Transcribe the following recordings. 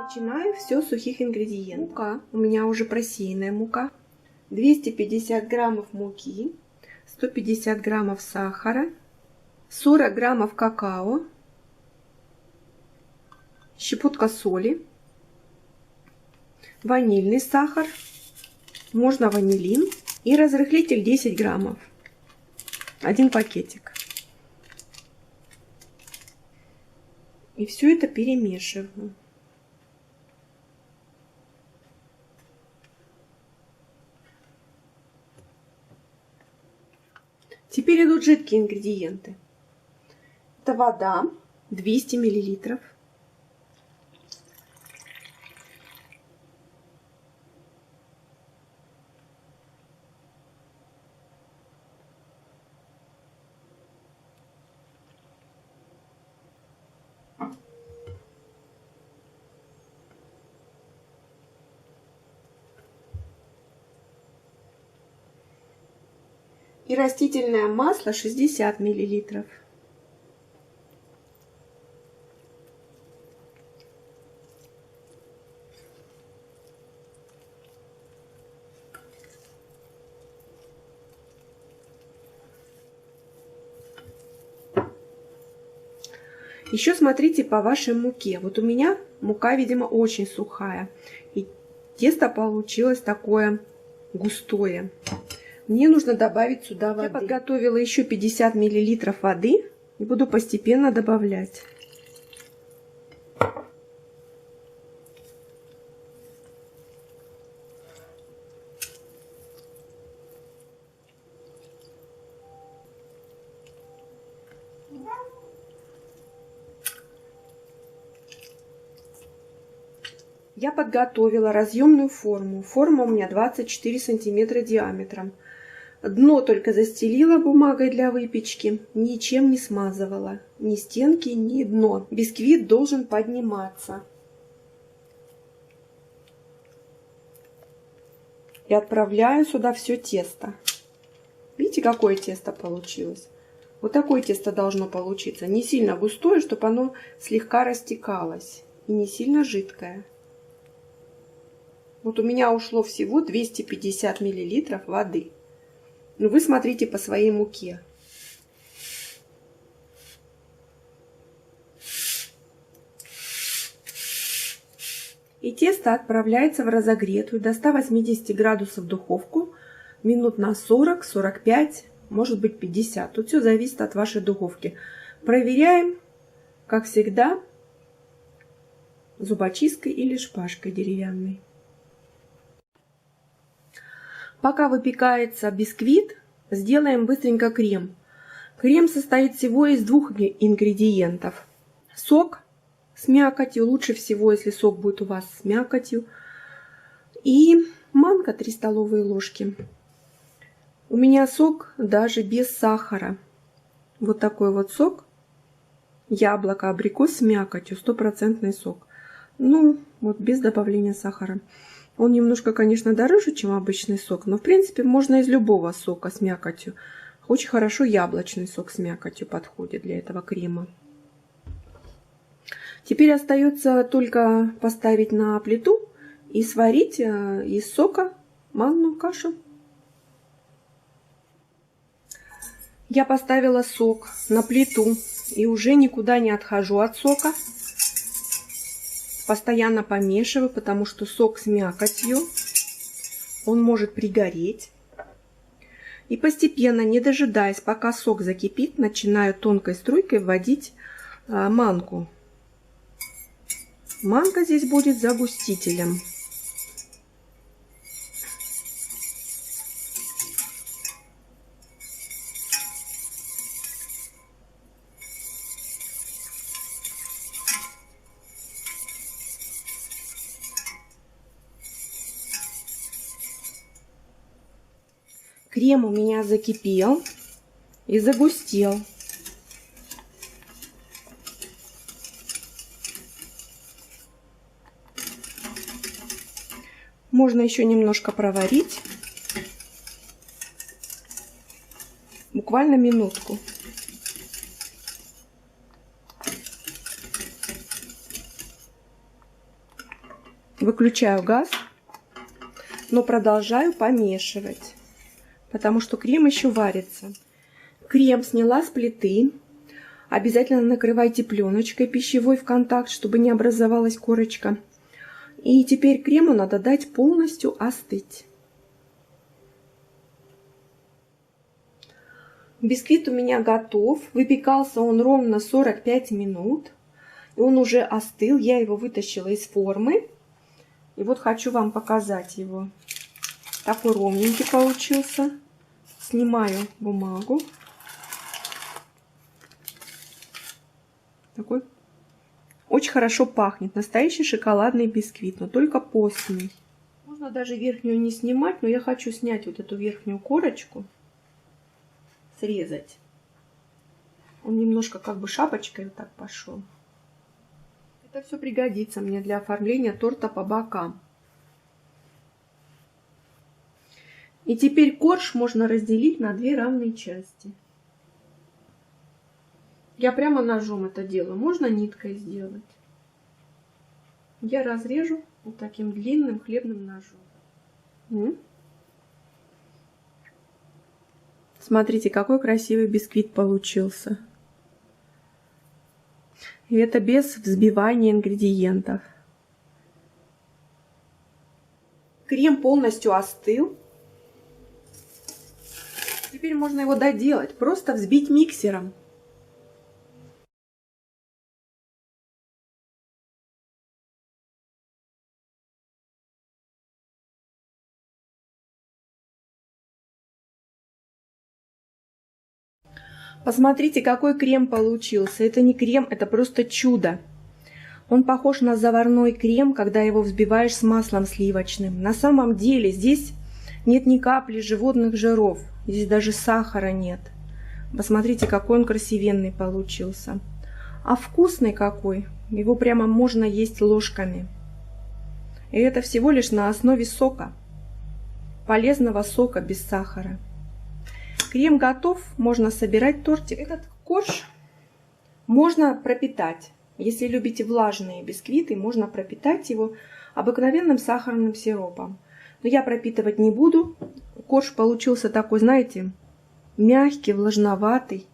Начинаю все с сухих ингредиентов. Мука. У меня уже просеянная мука. 250 граммов муки, 150 граммов сахара, 40 граммов какао, щепотка соли, ванильный сахар, можно ванилин и разрыхлитель 10 граммов, 1 пакетик. И все это перемешиваю. Теперь идут жидкие ингредиенты. Это вода 200 миллилитров. И растительное масло 60 миллилитров. Еще смотрите по вашей муке. Вот у меня мука, видимо, очень сухая. И тесто получилось такое густое. Мне нужно добавить сюда воды. Я подготовила еще 50 миллилитров воды и буду постепенно добавлять. Я подготовила разъемную форму. Форма у меня 24 сантиметра диаметром. Дно только застелила бумагой для выпечки, ничем не смазывала. Ни стенки, ни дно. Бисквит должен подниматься. И отправляю сюда все тесто. Видите, какое тесто получилось? Вот такое тесто должно получиться. Не сильно густое, чтобы оно слегка растекалось. И не сильно жидкое. Вот у меня ушло всего 250 миллилитров воды. Но вы смотрите по своей муке. И тесто отправляется в разогретую до 180 градусов духовку минут на 40-45, может быть 50. Тут все зависит от вашей духовки. Проверяем, как всегда, зубочисткой или шпажкой деревянной. Пока выпекается бисквит, сделаем быстренько крем. Крем состоит всего из двух ингредиентов. Сок с мякотью, лучше всего, если сок будет у вас с мякотью. И манка 3 столовые ложки. У меня сок даже без сахара. Вот такой вот сок. Яблоко, абрикос с мякотью, 100% сок. Ну, вот без добавления сахара. Он немножко, конечно, дороже, чем обычный сок, но, в принципе, можно из любого сока с мякотью. Очень хорошо яблочный сок с мякотью подходит для этого крема. Теперь остается только поставить на плиту и сварить из сока манную кашу. Я поставила сок на плиту и уже никуда не отхожу от сока. Постоянно помешиваю, потому что сок с мякотью, он может пригореть. И постепенно, не дожидаясь, пока сок закипит, начинаю тонкой струйкой вводить манку. Манка здесь будет загустителем. Крем у меня закипел и загустел. Можно еще немножко проварить. Буквально минутку. Выключаю газ, но продолжаю помешивать, потому что крем еще варится. Крем сняла с плиты. Обязательно накрывайте пленочкой пищевой в контакт, чтобы не образовалась корочка. И теперь крему надо дать полностью остыть. Бисквит у меня готов. Выпекался он ровно 45 минут. И он уже остыл. Я его вытащила из формы. И вот хочу вам показать его. Такой ровненький получился. Снимаю бумагу. Такой. Очень хорошо пахнет. Настоящий шоколадный бисквит, но только постный. Можно даже верхнюю не снимать, но я хочу снять вот эту верхнюю корочку. Срезать. Он немножко как бы шапочкой вот так пошел. Это все пригодится мне для оформления торта по бокам. И теперь корж можно разделить на 2 равные части. Я прямо ножом это делаю. Можно ниткой сделать. Я разрежу вот таким длинным хлебным ножом. Смотрите, какой красивый бисквит получился. И это без взбивания ингредиентов. Крем полностью остыл. Теперь можно его доделать. Просто взбить миксером. Посмотрите, какой крем получился. Это не крем, это просто чудо. Он похож на заварной крем, когда его взбиваешь с маслом сливочным. На самом деле здесь нет ни капли животных жиров. Здесь даже сахара нет. Посмотрите, какой он красивенный получился. А вкусный какой. Его прямо можно есть ложками. И это всего лишь на основе сока. Полезного сока без сахара. Крем готов, можно собирать тортик. Этот корж можно пропитать. Если любите влажные бисквиты, можно пропитать его обыкновенным сахарным сиропом. Но я пропитывать не буду. Корж получился такой, знаете, мягкий, влажноватый.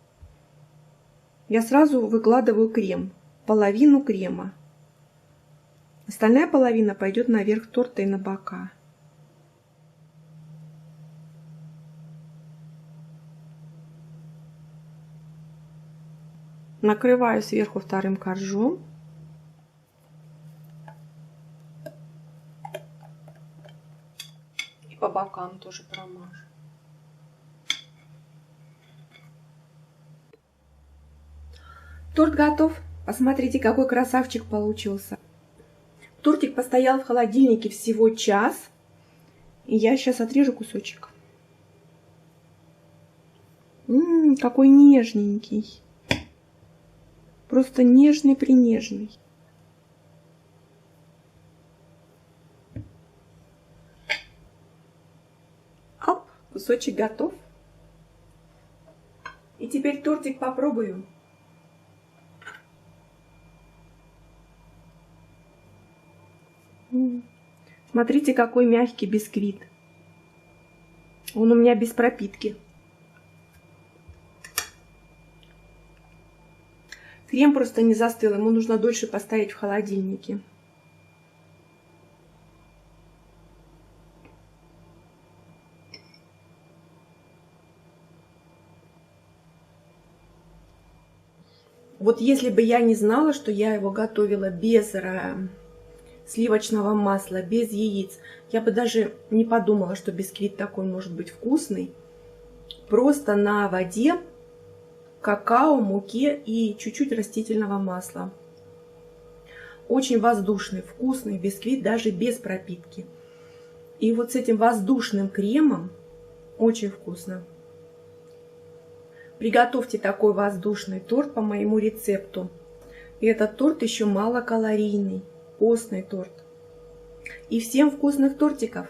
Я сразу выкладываю крем, половину крема. Остальная половина пойдет наверх торта и на бока. Накрываю сверху вторым коржом. И по бокам тоже промажу. Торт готов. Посмотрите, какой красавчик получился. Тортик постоял в холодильнике всего час. И я сейчас отрежу кусочек. Какой нежненький. Просто нежный-принежный. Оп, кусочек готов. И теперь тортик попробую. Смотрите, какой мягкий бисквит. Он у меня без пропитки. Крем просто не застыл, ему нужно дольше поставить в холодильнике. Вот если бы я не знала, что я его готовила без сливочного масла, без яиц, я бы даже не подумала, что бисквит такой может быть вкусный. Просто на воде, какао, муке и чуть-чуть растительного масла. Очень воздушный, вкусный бисквит, даже без пропитки. И вот с этим воздушным кремом очень вкусно. Приготовьте такой воздушный торт по моему рецепту. И этот торт еще малокалорийный, постный торт. И всем вкусных тортиков!